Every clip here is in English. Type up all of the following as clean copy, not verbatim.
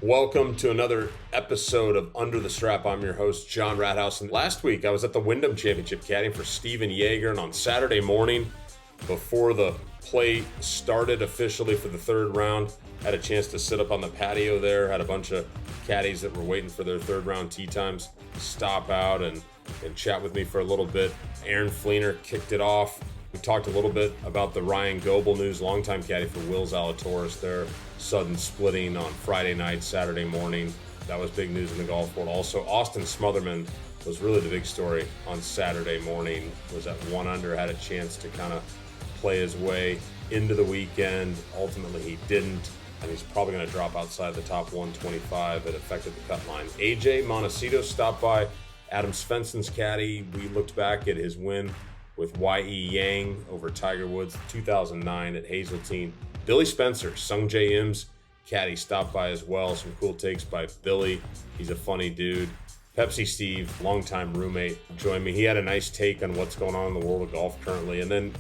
Welcome to another episode of Under the Strap. I'm your host, John Rathouz. And last week, I was at the Wyndham Championship caddying for Stephan Jaeger. And on Saturday morning, before the play started officially for the third round, had a chance to sit up on the patio there. Had a bunch of caddies that were waiting for their third round tee times stop out and chat with me for a little bit. Aaron Fleener kicked it off. We talked a little bit about the Ryan Goble news, longtime caddy for Will Zalatoris, their sudden splitting on Friday night, Saturday morning. That was big news in the golf world. Also, Austin Smotherman was really the big story on Saturday morning. Was at 1 under, had a chance to kind of play his way into the weekend. Ultimately, he didn't, and he's probably going to drop outside the top 125. It affected the cut line. Montecinos stopped by, Adam Svensson's caddy. We looked back at his win with Y.E. Yang over Tiger Woods 2009 at Hazeltine. Billy Spencer, Sungjae Im's caddy, stopped by as well. Some cool takes by Billy. He's a funny dude. Pepsi Steve, longtime roommate, joined me. He had a nice take on what's going on in the world of golf currently. And then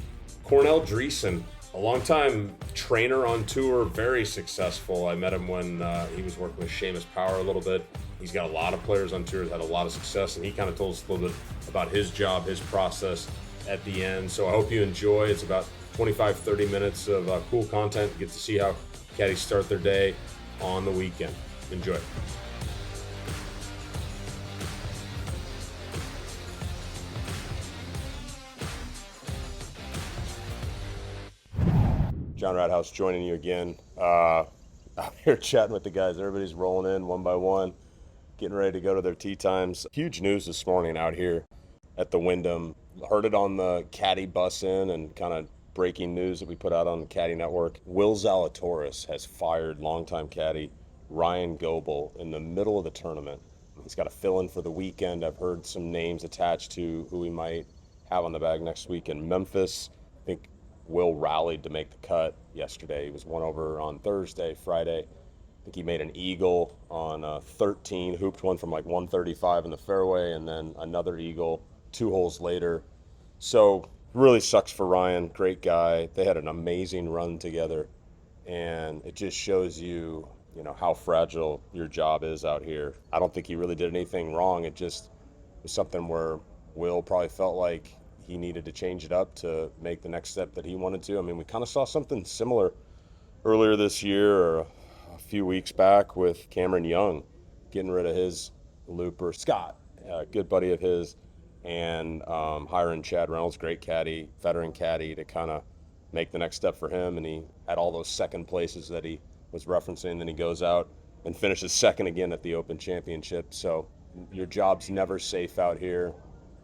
Cornel Driessen, a longtime trainer on tour, very successful. I met him when he was working with Seamus Power a little bit. He's got a lot of players on tours, had a lot of success, and he kind of told us a little bit about his job, his process at the end. So I hope you enjoy. It's about 25-30 minutes of cool content. You get to see how caddies start their day on the weekend. Enjoy. John Rathouz joining you again. Out here chatting with the guys. Everybody's rolling in one by one, getting ready to go to their tee times. Huge news this morning out here at the Wyndham. Heard it on the caddy bus in and kind of breaking news that we put out on the Caddie Network. Will Zalatoris has fired longtime caddy Ryan Goble in the middle of the tournament. He's got to fill in for the weekend. I've heard some names attached to who we might have on the bag next week in Memphis. I think Will rallied to make the cut yesterday. He was 1 over on Thursday, Friday. I think he made an eagle on 13, hooped one from like 135 in the fairway, and then another eagle 2 holes later. So really sucks for Ryan. Great guy. They had an amazing run together, and it just shows you, how fragile your job is out here. I don't think he really did anything wrong. It just was something where Will probably felt like he needed to change it up to make the next step that he wanted to. I mean, we kind of saw something similar earlier this year or a few weeks back with Cameron Young getting rid of his looper. Scott, a good buddy of his, and hiring Chad Reynolds, great caddy, veteran caddy, to kind of make the next step for him. And he had all those second places that he was referencing. Then he goes out and finishes second again at the Open Championship. So your job's never safe out here,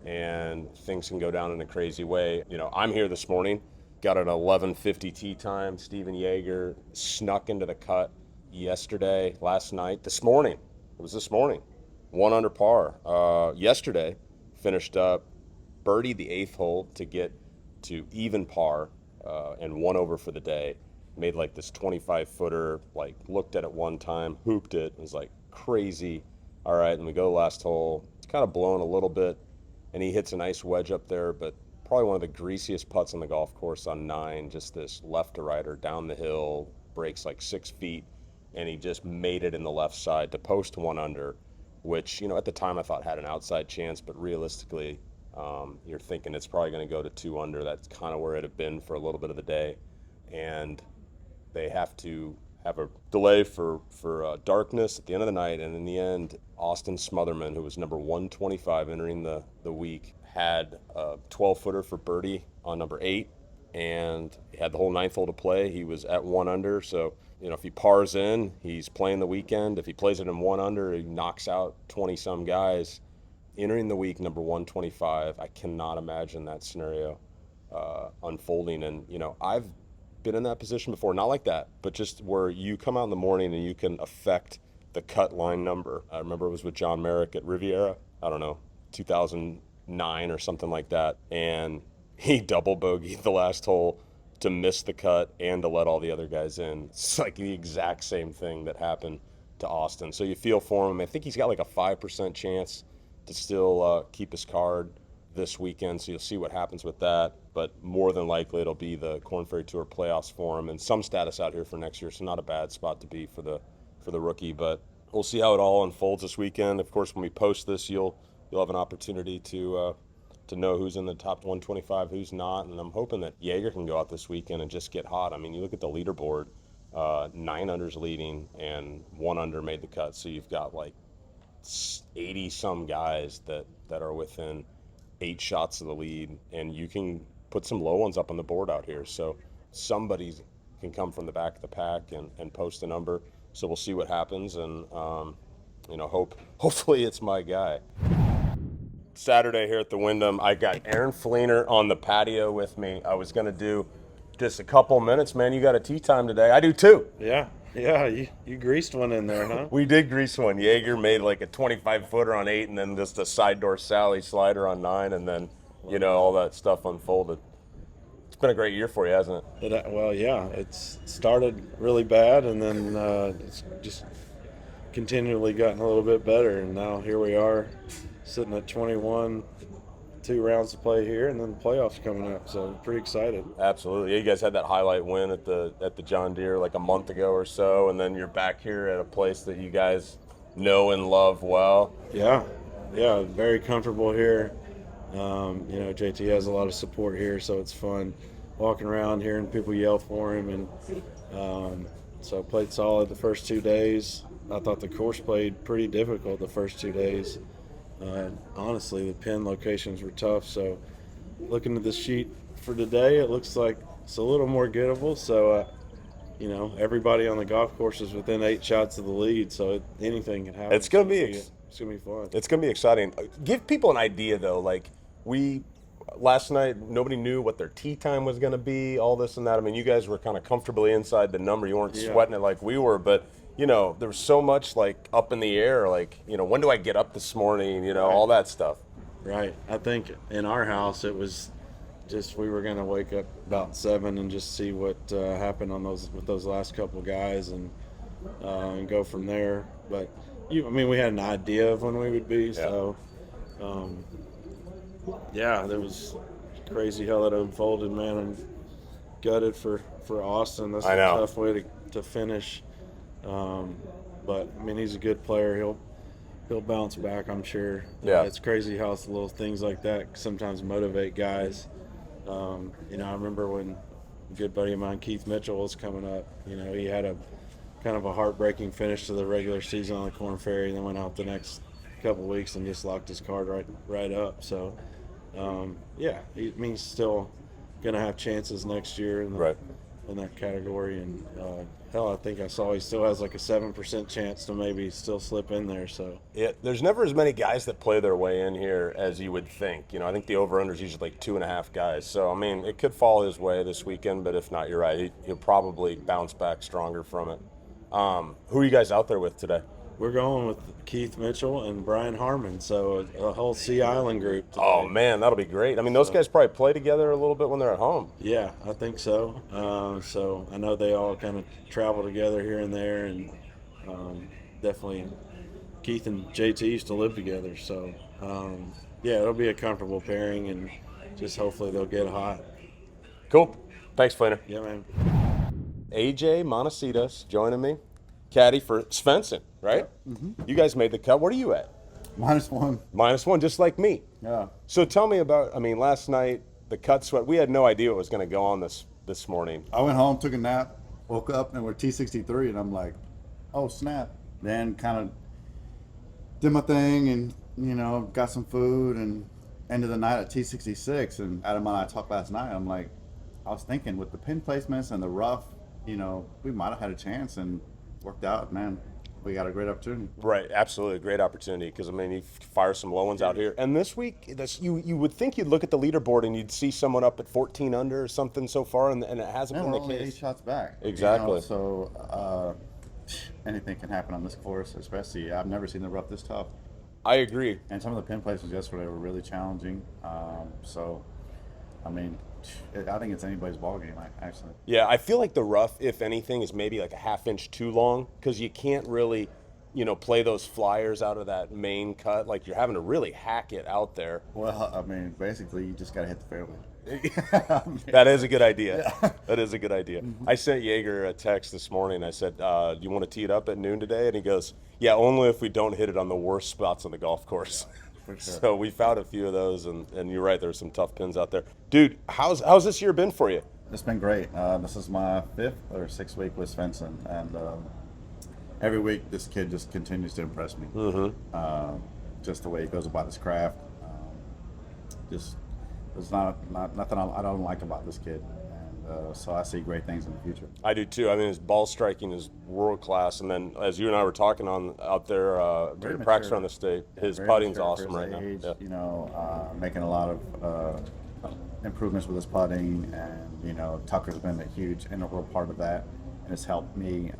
and things can go down in a crazy way. I'm here this morning, got an 11:50 tee time. Stephan Jaeger snuck into the cut last night, this morning. It was this morning. 1 under par. Yesterday, finished up, birdied the 8th hole to get to even par and 1 over for the day. Made like this 25-footer, looked at it one time, hooped it. It was like crazy. All right, and we go last hole. It's kind of blown a little bit, and he hits a nice wedge up there, but probably one of the greasiest putts on the golf course on 9, just this left to righter down the hill, breaks like 6 feet, and he just made it in the left side to post 1 under, which, at the time I thought had an outside chance, but realistically, you're thinking it's probably going to go to 2 under. That's kind of where it had been for a little bit of the day. And they have to have a delay for darkness at the end of the night. And in the end, Austin Smotherman, who was number 125 entering the week, had a 12-footer for birdie on number 8, and he had the whole 9th hole to play. He was at 1 under, so if he pars in, he's playing the weekend. If he plays it in 1 under, he knocks out 20-some guys. Entering the week, number 125, I cannot imagine that scenario unfolding. And, I've been in that position before, not like that, but just where you come out in the morning and you can affect the cut line number. I remember it was with John Merrick at Riviera, 2009 or something like that, and he double bogeyed the last hole to miss the cut and to let all the other guys in. It's like the exact same thing that happened to Austin. So you feel for him. I think he's got like a 5% chance to still keep his card this weekend, so you'll see what happens with that. But more than likely, it'll be the Korn Ferry Tour playoffs for him and some status out here for next year, so not a bad spot to be for for the rookie. But we'll see how it all unfolds this weekend. Of course, when we post this, you'll have an opportunity to know who's in the top 125, who's not. And I'm hoping that Jaeger can go out this weekend and just get hot. I mean, you look at the leaderboard, 9 unders leading and 1 under made the cut. So you've got like 80 some guys that are within 8 shots of the lead, and you can put some low ones up on the board out here. So somebody can come from the back of the pack and post a number. So we'll see what happens, and hopefully it's my guy. Saturday here at the Wyndham, I got Aaron Fleener on the patio with me. I was going to do just a couple minutes. Man, you got a tee time today. I do too. Yeah, you greased one in there, huh? We did grease one. Jaeger made like a 25-footer on 8, and then just a side door Sally slider on 9, and then, all that stuff unfolded. It's been a great year for you, hasn't it? Well, yeah. It's started really bad, and then it's just continually gotten a little bit better, and now here we are sitting at 21, 2 rounds to play here, and then the playoffs coming up, so I'm pretty excited. Absolutely. Yeah, you guys had that highlight win at the John Deere like a month ago or so, and then you're back here at a place that you guys know and love well. Yeah, very comfortable here. JT has a lot of support here, so it's fun walking around hearing people yell for him, and so I played solid the first 2 days. I thought the course played pretty difficult the first 2 days. Honestly, the pin locations were tough, so looking at the sheet for today, it looks like it's a little more gettable. So, everybody on the golf course is within 8 shots of the lead, so anything can happen. It's gonna be fun. It's gonna be exciting. Give people an idea though. Like last night, nobody knew what their tee time was gonna be. All this and that. I mean, you guys were kind of comfortably inside the number. You weren't sweating it like we were, but. There was so much like up in the air, like, when do I get up this morning, Right. all that stuff. Right. I think in our house it was just we were going to wake up about 7 and just see what happened with those last couple guys and go from there. But we had an idea of when we would be, so that was crazy how that unfolded, man. I'm gutted for Austin. That's a tough way to finish. But he's a good player. He'll bounce back, I'm sure. Yeah. It's crazy how little things like that sometimes motivate guys. I remember when a good buddy of mine, Keith Mitchell, was coming up. He had a kind of a heartbreaking finish to the regular season on the Corn Ferry, and then went out the next couple of weeks and just locked his card right up. So, he's still gonna have chances next year in that category, and I think I saw he still has like a 7% chance to maybe still slip in there. So there's never as many guys that play their way in here as you would think. I think the over/under is usually like 2.5 guys. So it could fall his way this weekend, but if not, you're right. He'll probably bounce back stronger from it. Who are you guys out there with today? We're going with Keith Mitchell and Brian Harmon, so a whole Sea Island group today. Oh, man, that'll be great. Those guys probably play together a little bit when they're at home. Yeah, I think so. So I know they all kind of travel together here and there, and definitely Keith and JT used to live together. So, it'll be a comfortable pairing, and just hopefully they'll get hot. Cool. Thanks, Flener. Yeah, man. AJ Montecinos joining me. Caddy for Svensson, right? Yeah. Mm-hmm. You guys made the cut. What are you at? -1. -1, just like me. Yeah. So tell me about, last night, the cut sweat. We had no idea what was going to go on this morning. I went home, took a nap, woke up, and we're T63, and I'm like, oh, snap. Then kind of did my thing and, got some food, and ended the night at T66. And Adam and I talked last night. I'm like, I was thinking with the pin placements and the rough, we might have had a chance, and worked out, man. We got a great opportunity. Right, absolutely, a great opportunity because you fire some low ones out here. And this week, you would think you'd look at the leaderboard and you'd see someone up at 14 under or something so far, and it hasn't been we're the only case. 8 shots back. Exactly. So anything can happen on this course, especially I've never seen the rough this tough. I agree. And some of the pin placements yesterday were really challenging. I think it's anybody's ball game, actually. Yeah, I feel like the rough, if anything, is maybe like a half inch too long because you can't really, play those flyers out of that main cut. Like you're having to really hack it out there. Well, basically, you just got to hit the fairway. That is a good idea. Yeah. That is a good idea. I sent Jaeger a text this morning. I said, do you want to tee it up at noon today? And he goes, yeah, only if we don't hit it on the worst spots on the golf course. For sure. So we found a few of those, and you're right, there's some tough pins out there. Dude, how's this year been for you? It's been great. This is my 5th or 6th week with Svensson, and every week this kid just continues to impress me. Just the way he goes about his craft. Just there's not nothing I don't like about this kid, and so I see great things in the future. I do too. I mean, his ball striking is world class, and then as you and I were talking out there during practice around the state, his putting's awesome right now. Yeah. You know, making a lot of improvements with his putting, and you know, Tucker's been a huge integral part of that, and it's helped me,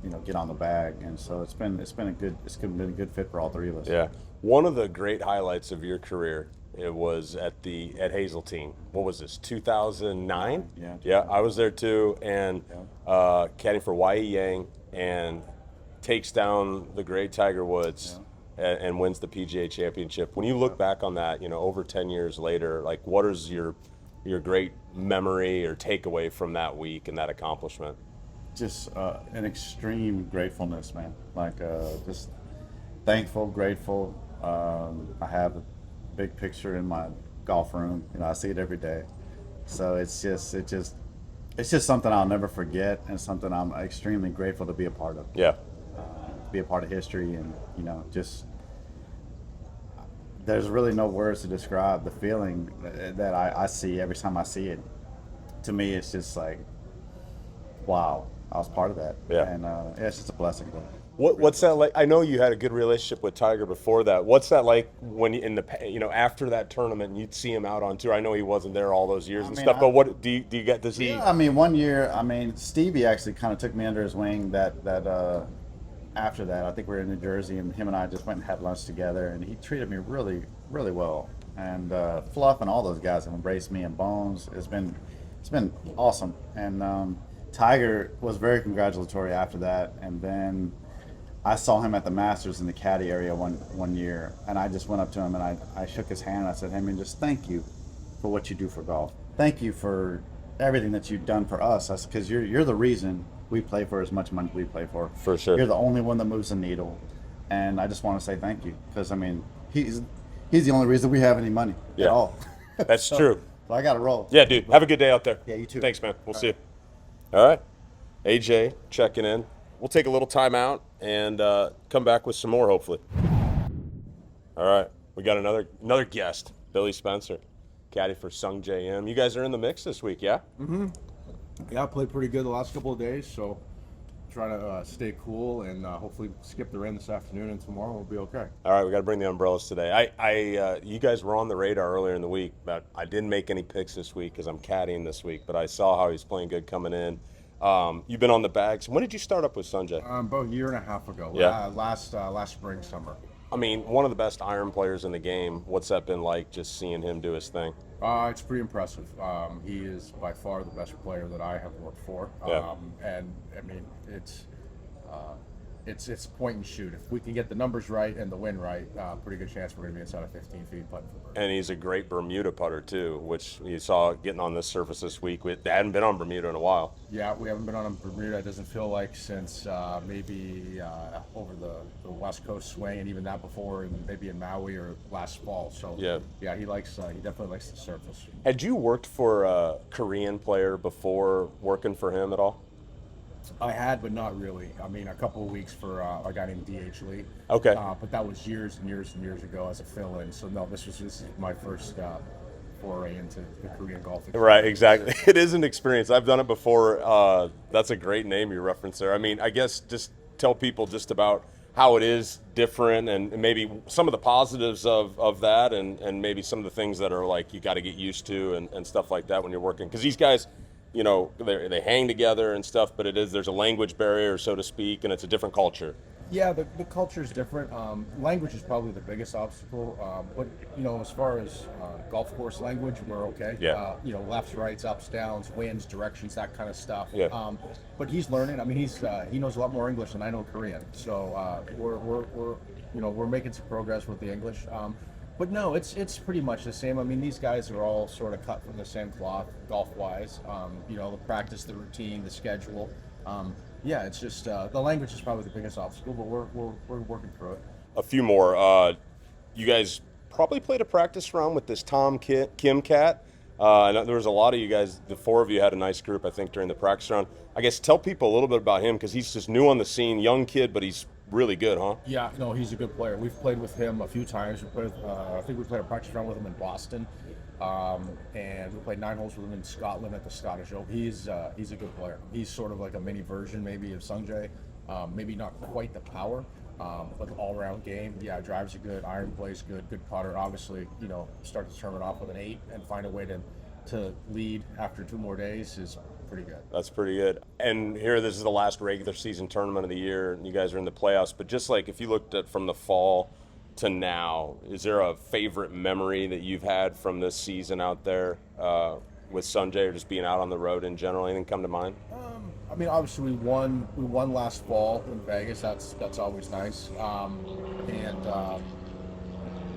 you know, get on the bag, and so it's been a good fit for all three of us. Yeah, one of the great highlights of your career. It was at Hazeltine. What was this? 2009. Yeah, I was there too, and caddying for Y.E. Yang, and takes down the great Tiger Woods. And wins the PGA Championship. When you look back on that, you know, over 10 years later, like, what is your great memory or takeaway from that week and that accomplishment? Just an extreme gratefulness, man. Like, just thankful, grateful. I have a big picture in my golf room. You know, I see it every day. So it's just something I'll never forget, and something I'm extremely grateful to be a part of. Yeah. Be a part of history, and you know, just there's really no words to describe the feeling that I see every time I see it. To me, it's just like, wow, I was part of that. Yeah. And it's just a blessing. What's that like? I know you had a good relationship with Tiger before that. What's that like when after that tournament, you'd see him out on tour? I know he wasn't there all those years stuff, but what do you get? Does he? Yeah, I mean, one year, Stevie actually kind of took me under his wing. That after that, I think we were in New Jersey, and him and I just went and had lunch together, and he treated me really, really well. And Fluff and all those guys have embraced me, and Bones. It's been awesome. And Tiger was very congratulatory after that, and then I saw him at the Masters in the caddy area one year, and I just went up to him and I shook his hand and I said, "Hey man, just thank you for what you do for golf. Thank you for everything that you've done for us. Because you're the reason we play for as much money we play for. For sure. You're the only one that moves the needle, and I just want to say thank you, because I mean he's the only reason we have any money at all." That's true. So I got to roll. Yeah, dude. Have a good day out there. Yeah, you too. Thanks, man. We'll see you. All right. AJ checking in. We'll take a little time out and come back with some more, hopefully. All right. We got another guest, Billy Spencer, caddy for Sungjae Im. You guys are in the mix this week, yeah? Mm-hmm. Yeah, I played pretty good the last couple of days, so trying to stay cool and hopefully skip the rain this afternoon, and tomorrow we'll be okay. All right, we got to bring the umbrellas today. You guys were on the radar earlier in the week, but I didn't make any picks this week because I'm caddying this week, but I saw how he's playing good coming in. You've been on the bags. When did you start up with Sungjae? About a year and a half ago. Yeah. Last spring, summer. I mean, one of the best iron players in the game. What's that been like, just seeing him do his thing? It's pretty impressive. He is by far the best player that I have worked for. Yeah. And I mean, it's point and shoot. If we can get the numbers right and the wind right, pretty good chance we're going to be inside of 15 feet putting for birdie. And he's a great Bermuda putter too, which you saw getting on this surface this week. They hadn't been on Bermuda in a while. Yeah, we haven't been on Bermuda. It doesn't feel like since maybe over the West Coast swing, and even that before, and maybe in Maui or last fall. So yeah, he definitely likes the surface. Had you worked for a Korean player before working for him at all? I had, but not really. I mean, a couple of weeks for a guy named D.H. Lee. Okay. But that was years and years and years ago as a fill-in. So no, this is my first foray into the Korean golf experience. Right, exactly. It is an experience. I've done it before. That's a great name you referenced there. I mean, I guess just tell people just about how it is different, and maybe some of the positives of that, and maybe some of the things that are like you got to get used to and stuff like that when you're working. Because these guys, you know, they hang together and stuff, but there's a language barrier, so to speak, and it's a different culture. Yeah, the culture is different. Language is probably the biggest obstacle, but you know, as far as golf course language, we're okay. Yeah. You know, lefts, rights, ups, downs, winds, directions, that kind of stuff. Yeah. But he's learning. I mean, he knows a lot more English than I know Korean. So we're making some progress with the English. But no, it's pretty much the same. I mean, these guys are all sort of cut from the same cloth, golf-wise. The practice, the routine, the schedule. Yeah, it's just the language is probably the biggest obstacle, but we're working through it. A few more. You guys probably played a practice round with this Tom Kim cat. And there was a lot of you guys, the four of you had a nice group, I think, during the practice round. I guess tell people a little bit about him, because he's just new on the scene, young kid, but he's really good, huh? Yeah, no, he's a good player. We've played with him a few times. I think we played a practice round with him in Boston, and we played 9 holes with him in Scotland at the Scottish Open. He's a good player. He's sort of like a mini version maybe of Sungjae. Maybe not quite the power, but the all-around game. Yeah, drives are good, iron plays good putter. Obviously, start the tournament off with an 8 and find a way to lead after 2 more days is pretty good. That's pretty good. And here, this is the last regular season tournament of the year, and you guys are in the playoffs. But just like if you looked at from the fall to now, is there a favorite memory that you've had from this season out there with Sungjae, or just being out on the road in general? Anything come to mind? I mean, obviously we won last fall in Vegas. That's always nice.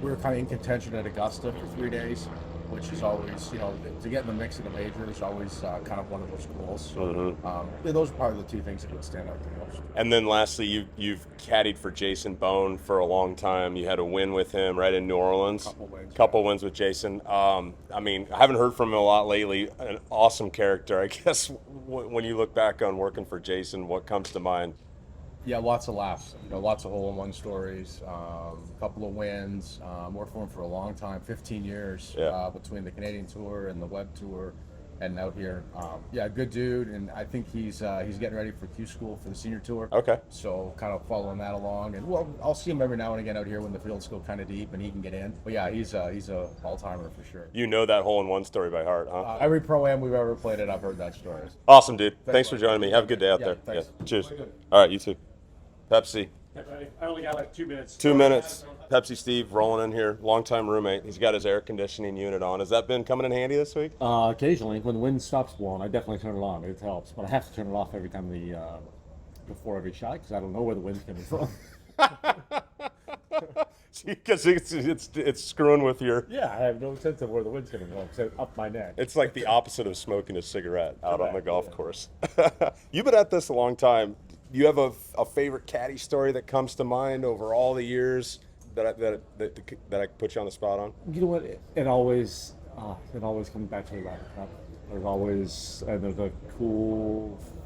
We were kind of in contention at Augusta for 3 days, which is always, to get in the mix of the major is always kind of one of those goals. So, those are probably the 2 things that would stand out the most. And then lastly, you've caddied for Jason Bone for a long time. You had a win with him right in New Orleans. Couple wins with Jason. I mean, I haven't heard from him a lot lately. An awesome character. I guess when you look back on working for Jason, what comes to mind? Yeah, lots of laughs. Lots of hole-in-one stories. Couple of wins. Worked for him for a long time, 15 years between the Canadian Tour and the Web Tour, and out here. Good dude, and I think he's getting ready for Q School for the Senior Tour. Okay. So kind of following that along, and I'll see him every now and again out here when the fields go kind of deep and he can get in. But yeah, he's a all-timer for sure. You know that hole-in-one story by heart, huh? Every pro-am we've ever played it, I've heard that story. Awesome, dude. Thanks for joining me. Have a good day out there. Thanks. Yeah. Cheers. All right, you too. Pepsi. I only got like 2 minutes. 2 minutes. Pepsi Steve rolling in here, longtime roommate. He's got his air conditioning unit on. Has that been coming in handy this week? Occasionally, when the wind stops blowing, I definitely turn it on. It helps, but I have to turn it off every time before every shot because I don't know where the wind's coming from. Because it's screwing with your. Yeah, I have no sense of where the wind's coming from, so up my neck. It's like the opposite of smoking a cigarette out on the golf course. You've been at this a long time. Do you have a favorite caddy story that comes to mind over all the years that I could put you on the spot on? You know what? It always comes back to the Ryder Cup. There's a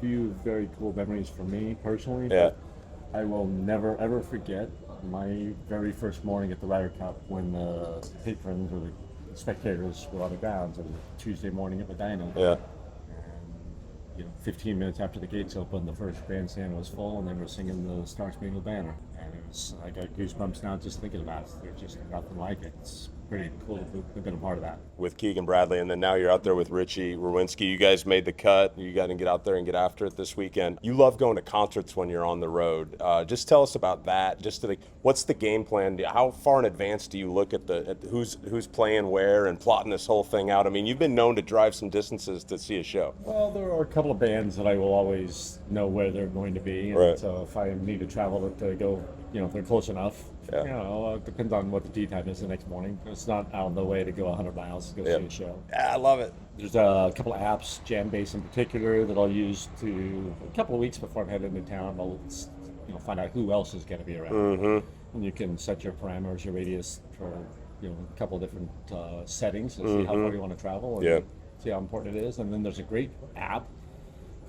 few very cool memories for me personally. Yeah. I will never ever forget my very first morning at the Ryder Cup when the patrons or the spectators were on the grounds. It was a Tuesday morning at Medina. Yeah. 15 minutes after the gates opened, the first bandstand was full, and they were singing the Star Spangled Banner. And I got goosebumps now just thinking about it. There's just nothing like it. It's pretty cool to have been a part of that. With Keegan Bradley, and then now you're out there with Richy Werenski. You guys made the cut. You got to get out there and get after it this weekend. You love going to concerts when you're on the road. Just tell us about that. What's the game plan? How far in advance do you look at who's playing where and plotting this whole thing out? I mean, you've been known to drive some distances to see a show. Well, there are a couple of bands that I will always know where they're going to be, and right. So if I need to travel to go, if they're close enough. Yeah. It depends on what the tee time is the next morning. It's not out of the way to go 100 miles to go see a show. Yeah, I love it. There's a couple of apps, Jambase in particular, that I'll use a couple of weeks before I'm heading into town. I'll find out who else is going to be around. Mm-hmm. And you can set your parameters, your radius for a couple of different settings to see how far you want to travel and see how important it is. And then there's a great app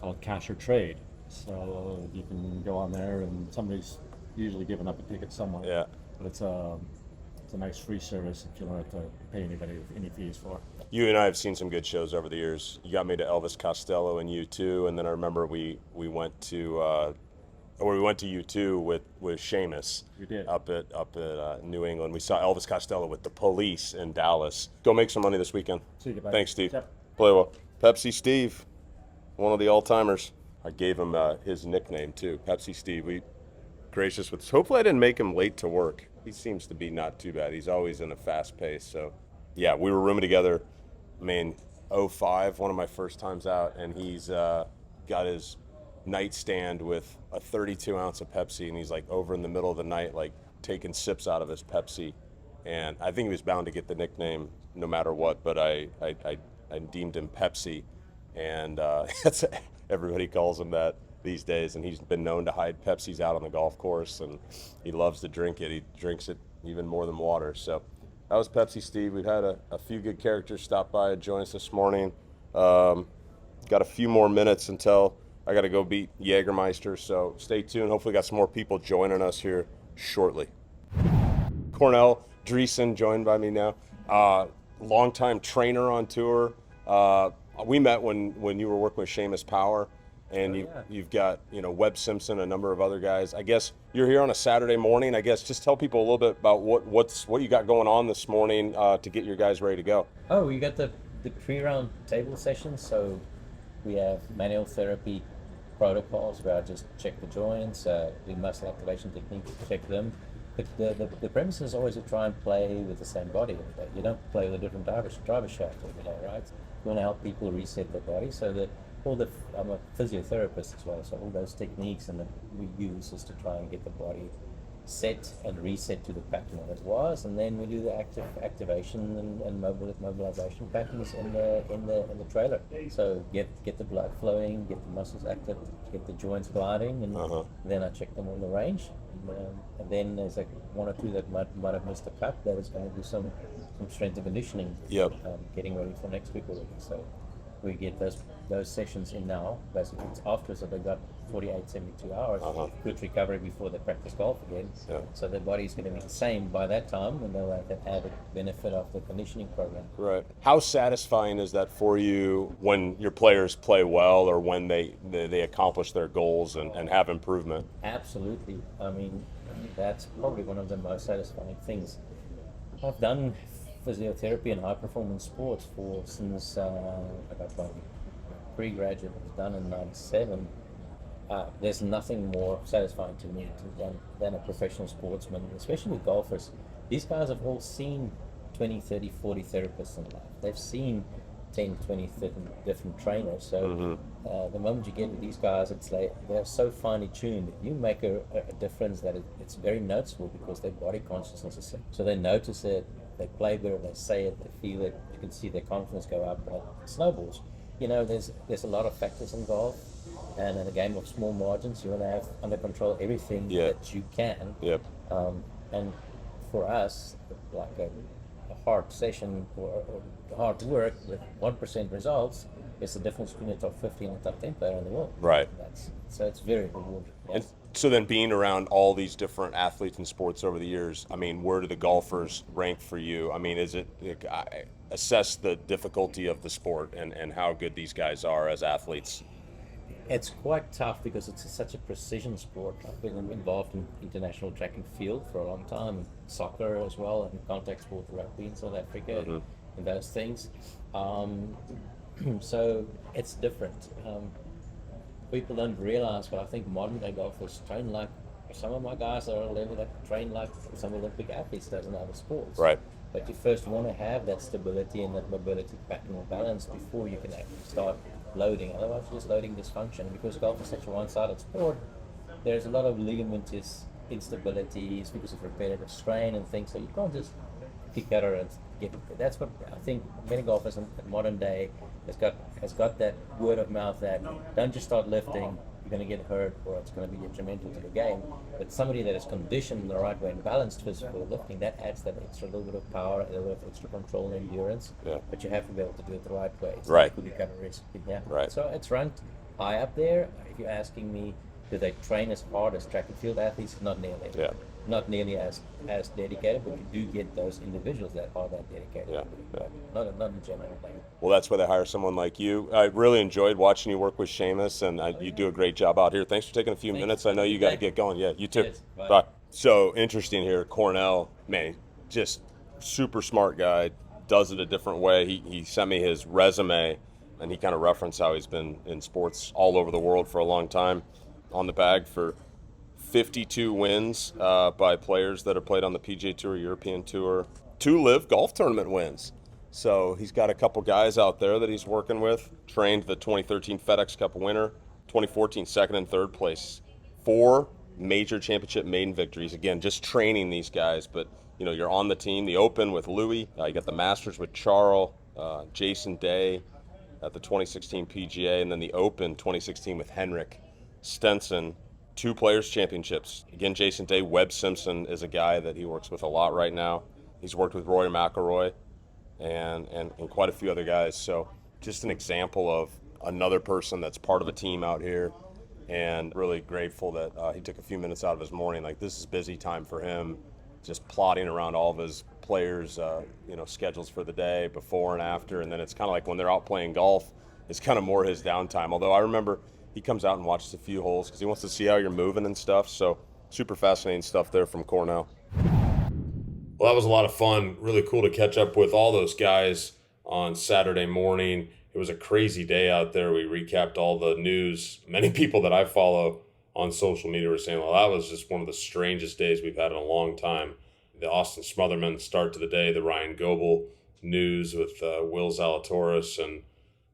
called Cash or Trade. So you can go on there and somebody's usually giving up a ticket somewhere. Yeah. But it's a nice free service that you don't have to pay anybody any fees for. You and I have seen some good shows over the years. You got me to Elvis Costello and U2, and then I remember we went to U2 with Seamus. We did. Up at New England. We saw Elvis Costello with the Police in Dallas. Go make some money this weekend. See you, buddy. Thanks, Steve. Yep. Play well. Pepsi Steve, one of the all-timers. I gave him his nickname too, Pepsi Steve. We gracious with. Hopefully, I didn't make him late to work. He seems to be not too bad. He's always in a fast pace. So, yeah, we were rooming together. I mean, 05, one of my first times out, and he's got his nightstand with a 32 ounce of Pepsi, and he's like over in the middle of the night, like taking sips out of his Pepsi and I think he was bound to get the nickname no matter what. But I deemed him Pepsi, and that's everybody calls him that these days. And he's been known to hide Pepsis out on the golf course, and he loves to drink it. He drinks it even more than water. So that was Pepsi Steve. We've had a few good characters stop by and join us this morning. Got a few more minutes until I got to go beat Jägermeister, so stay tuned. Hopefully got some more people joining us here shortly. Cornel Driessen joined by me now. Longtime trainer on tour. We met when you were working with Seamus Power, and you've got Webb Simpson, a number of other guys. I guess you're here on a Saturday morning. I guess just tell people a little bit about what you got going on this morning to get your guys ready to go. Oh, we got the pre-round table session, so we have manual therapy protocols where I just check the joints, do muscle activation techniques, check them. The premise is always to try and play with the same body every day. You don't play with a different driver shaft every day, right? You want to help people reset their body so that I'm a physiotherapist as well, so all those techniques and that we use is to try and get the body set and reset to the pattern that it was, and then we do the activation and mobilization patterns in the trailer. So get the blood flowing, get the muscles active, get the joints gliding, and then I check them on the range. And then there's like one or two that might have missed a cut that is going to do some strength and conditioning. Yep. Getting ready for next week already. So we get those sessions in now. Basically, it's after, so they've got 48, 72 hours. Good recovery before they practice golf again. Yeah. So their body's going to be the same by that time, and they'll have that added benefit of the conditioning program. Right. How satisfying is that for you when your players play well, or when they accomplish their goals and have improvement? Absolutely. I mean, that's probably one of the most satisfying things. I've done physiotherapy in high performance sports since I got my pre-graduate was done in '97. There's nothing more satisfying to me than a professional sportsman, especially with golfers. These guys have all seen 20, 30, 40 therapists in life. They've seen 10, 20, 30 different trainers. So the moment you get with these guys, it's like they're so finely tuned. You make a difference that it's very noticeable because their body consciousness is set. So they notice it, they play better, they say it, they feel it. You can see their confidence go up, and it snowballs. There's a lot of factors involved, and in a game of small margins, you want to have under control everything that you can. Yep. And for us, like a hard session or hard work with 1% results is the difference between a top 50 and a top 10 player in the world. Right. So it's very rewarding. Yes. And so then, being around all these different athletes and sports over the years, I mean, where do the golfers rank for you? I mean, is it assess the difficulty of the sport and how good these guys are as athletes? It's quite tough because it's such a precision sport. I've been involved in international track and field for a long time, and soccer as well, and contact sport, rugby in South Africa, and those things. So it's different. People don't realize, but I think modern day golfers train like some of my guys are at a level that train like some Olympic athletes does in other sports. Right. But you first want to have that stability and that mobility pattern or balance before you can actually start loading. Otherwise, you're just loading dysfunction. Because golf is such a one-sided sport, there's a lot of ligamentous instabilities because of repetitive strain and things. So you can't just pick at her and get. That's what I think many golfers in modern day has got that word of mouth that don't just start lifting, you're going to get hurt or it's going to be detrimental to the game. But somebody that is conditioned in the right way and balanced physical lifting, that adds that extra little bit of power, a little bit of extra control and endurance. Yeah. But you have to be able to do it the right way. It's Right. Like kind of risk. Yeah. Right. So it's ranked high up there. If you're asking me, do they train as hard as track and field athletes? Not nearly. Yeah. Not nearly as dedicated, but you do get those individuals that are that dedicated. Yeah. But not in general. Well, that's why they hire someone like you. I really enjoyed watching you work with Seamus, and you do a great job out here. Thanks for taking a few minutes. I know you got to get going. Yeah, you too. Cheers. Bye. Bye. So interesting here. Cornel, man, just super smart guy, does it a different way. He sent me his resume, and he kind of referenced how he's been in sports all over the world for a long time. On the bag for 52 wins by players that have played on the PGA Tour, European Tour, 2 live golf tournament wins. So he's got a couple guys out there that he's working with. Trained the 2013 FedEx Cup winner, 2014 second and third place, 4 major championship maiden victories. Again, just training these guys, but you're on the team. The Open with Louis, you got the Masters with Charles, Jason Day at the 2016 PGA, and then the Open 2016 with Henrik Stenson. 2 Players Championships. Again, Jason Day. Webb Simpson is a guy that he works with a lot right now. He's worked with Rory McIlroy and quite a few other guys. So just an example of another person that's part of a team out here, and really grateful that he took a few minutes out of his morning. Like, this is busy time for him, just plotting around all of his players' schedules for the day, before and after. And then it's kind of like when they're out playing golf, it's kind of more his downtime. Although I remember he comes out and watches a few holes because he wants to see how you're moving and stuff. So super fascinating stuff there from Cornel. Well, that was a lot of fun. Really cool to catch up with all those guys on Saturday morning. It was a crazy day out there. We recapped all the news. Many people that I follow on social media were saying, well, that was just one of the strangest days we've had in a long time. The Austin Smotherman start to the day, the Ryan Goble news with Will Zalatoris, and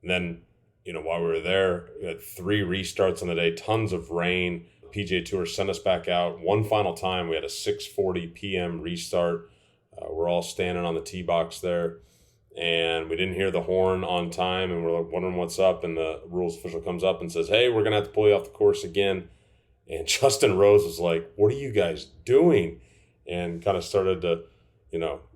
then while we were there, we had 3 restarts on the day, tons of rain. PGA Tour sent us back out. One final time, we had a 6:40 p.m. restart. We're all standing on the tee box there, and we didn't hear the horn on time, and we're wondering what's up, and the rules official comes up and says, hey, we're going to have to pull you off the course again. And Justin Rose was like, what are you guys doing? And kind of started to,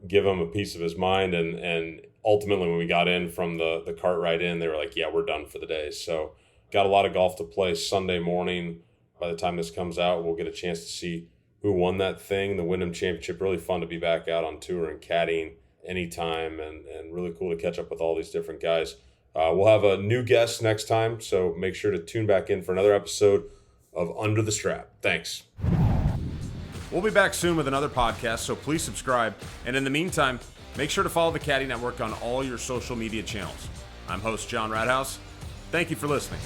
give him a piece of his mind, and ultimately, when we got in from the cart ride in, they were like, yeah, we're done for the day. So got a lot of golf to play Sunday morning. By the time this comes out, we'll get a chance to see who won that thing, the Wyndham Championship. Really fun to be back out on tour and caddying anytime, and really cool to catch up with all these different guys. We'll have a new guest next time, so make sure to tune back in for another episode of Under the Strap. Thanks. We'll be back soon with another podcast, so please subscribe. And in the meantime, make sure to follow the Caddie Network on all your social media channels. I'm host John Rathouz. Thank you for listening.